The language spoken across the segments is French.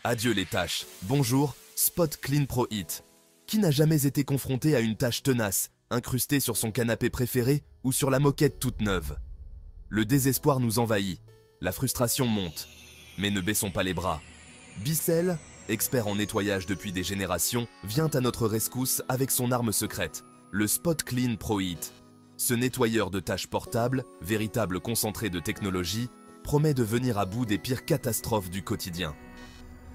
Adieu les tâches. Bonjour, Spot Clean Pro Heat. Qui n'a jamais été confronté à une tâche tenace, incrustée sur son canapé préféré ou sur la moquette toute neuve? Le désespoir nous envahit, la frustration monte. Mais ne baissons pas les bras. Bissell, expert en nettoyage depuis des générations, vient à notre rescousse avec son arme secrète, le Spot Clean Pro Heat. Ce nettoyeur de tâches portable, véritable concentré de technologie, promet de venir à bout des pires catastrophes du quotidien.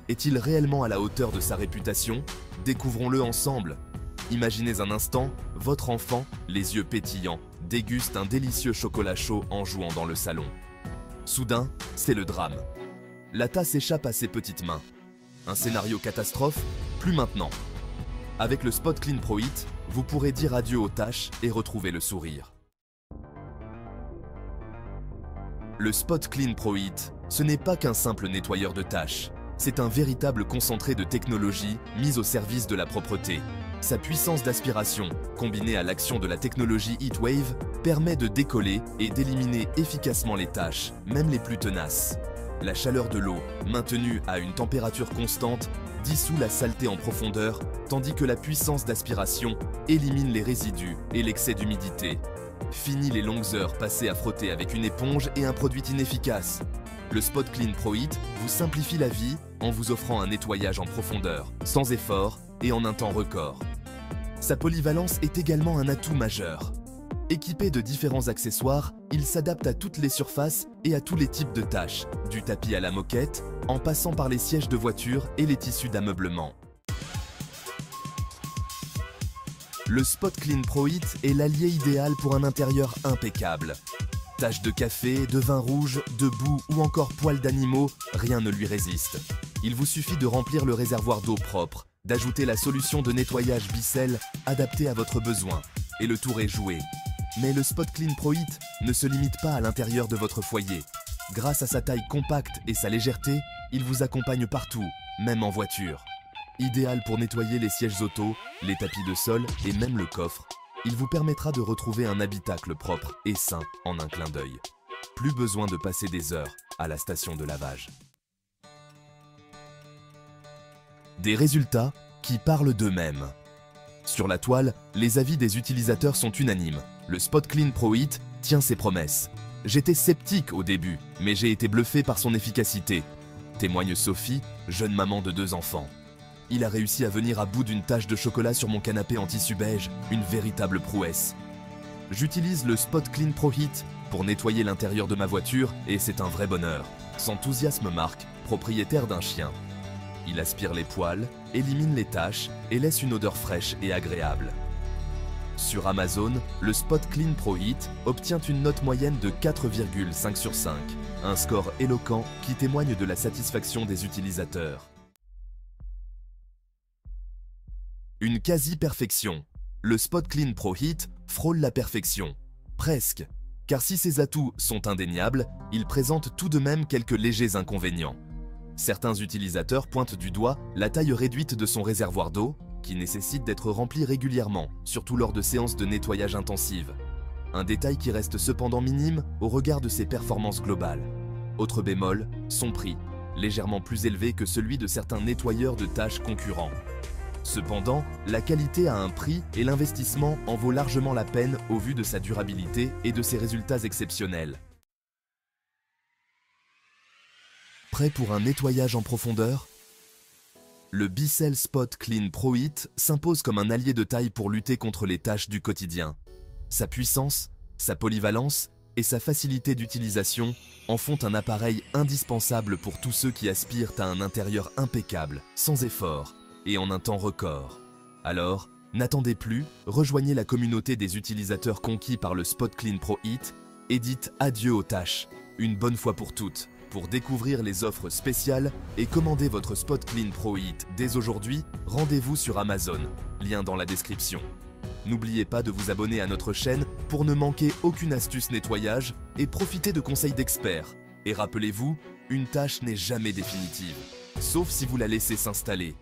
Est-il réellement à la hauteur de sa réputation? Découvrons-le ensemble. Imaginez un instant, votre enfant, les yeux pétillants, déguste un délicieux chocolat chaud en jouant dans le salon. Soudain, c'est le drame. La tasse échappe à ses petites mains. Un scénario catastrophe? Plus maintenant. Avec le Spot Clean Pro Heat, vous pourrez dire adieu aux tâches et retrouver le sourire. Le Spot Clean Pro Heat, ce n'est pas qu'un simple nettoyeur de tâches. C'est un véritable concentré de technologie mis au service de la propreté. Sa puissance d'aspiration, combinée à l'action de la technologie Heatwave, permet de décoller et d'éliminer efficacement les tâches, même les plus tenaces. La chaleur de l'eau, maintenue à une température constante, dissout la saleté en profondeur, tandis que la puissance d'aspiration élimine les résidus et l'excès d'humidité. Fini les longues heures passées à frotter avec une éponge et un produit inefficace. Le Spot Clean Pro Heat vous simplifie la vie en vous offrant un nettoyage en profondeur, sans effort et en un temps record. Sa polyvalence est également un atout majeur. Équipé de différents accessoires, il s'adapte à toutes les surfaces et à tous les types de tâches, du tapis à la moquette, en passant par les sièges de voiture et les tissus d'ameublement. Le Spot Clean Pro Heat est l'allié idéal pour un intérieur impeccable. Taches de café, de vin rouge, de boue ou encore poils d'animaux, rien ne lui résiste. Il vous suffit de remplir le réservoir d'eau propre, d'ajouter la solution de nettoyage Bissell adaptée à votre besoin, et le tour est joué. Mais le Spot Clean Pro Heat ne se limite pas à l'intérieur de votre foyer. Grâce à sa taille compacte et sa légèreté, il vous accompagne partout, même en voiture. Idéal pour nettoyer les sièges auto, les tapis de sol et même le coffre, il vous permettra de retrouver un habitacle propre et sain en un clin d'œil. Plus besoin de passer des heures à la station de lavage. Des résultats qui parlent d'eux-mêmes. Sur la toile, les avis des utilisateurs sont unanimes. Le Spot Clean Pro Heat tient ses promesses. J'étais sceptique au début, mais j'ai été bluffé par son efficacité. Témoigne Sophie, jeune maman de 2 enfants. Il a réussi à venir à bout d'une tache de chocolat sur mon canapé en tissu beige, une véritable prouesse. J'utilise le Spot Clean Pro Heat pour nettoyer l'intérieur de ma voiture et c'est un vrai bonheur. S'enthousiasme Marc, propriétaire d'un chien. Il aspire les poils, élimine les taches et laisse une odeur fraîche et agréable. Sur Amazon, le Spot Clean Pro Heat obtient une note moyenne de 4,5 sur 5, un score éloquent qui témoigne de la satisfaction des utilisateurs. Une quasi-perfection. Le Spot Clean Pro Heat frôle la perfection. Presque. Car si ses atouts sont indéniables, il présente tout de même quelques légers inconvénients. Certains utilisateurs pointent du doigt la taille réduite de son réservoir d'eau, qui nécessite d'être rempli régulièrement, surtout lors de séances de nettoyage intensives. Un détail qui reste cependant minime au regard de ses performances globales. Autre bémol, son prix, légèrement plus élevé que celui de certains nettoyeurs de tâches concurrents. Cependant, la qualité a un prix et l'investissement en vaut largement la peine au vu de sa durabilité et de ses résultats exceptionnels. Prêt pour un nettoyage en profondeur? Le Bissell Spot Clean Pro Heat s'impose comme un allié de taille pour lutter contre les tâches du quotidien. Sa puissance, sa polyvalence et sa facilité d'utilisation en font un appareil indispensable pour tous ceux qui aspirent à un intérieur impeccable, sans effort et en un temps record. Alors, n'attendez plus, rejoignez la communauté des utilisateurs conquis par le Spot Clean Pro Heat et dites adieu aux tâches, une bonne fois pour toutes. Pour découvrir les offres spéciales et commander votre Spot Clean Pro Heat dès aujourd'hui, rendez-vous sur Amazon, lien dans la description. N'oubliez pas de vous abonner à notre chaîne pour ne manquer aucune astuce nettoyage et profiter de conseils d'experts. Et rappelez-vous, une tâche n'est jamais définitive, sauf si vous la laissez s'installer.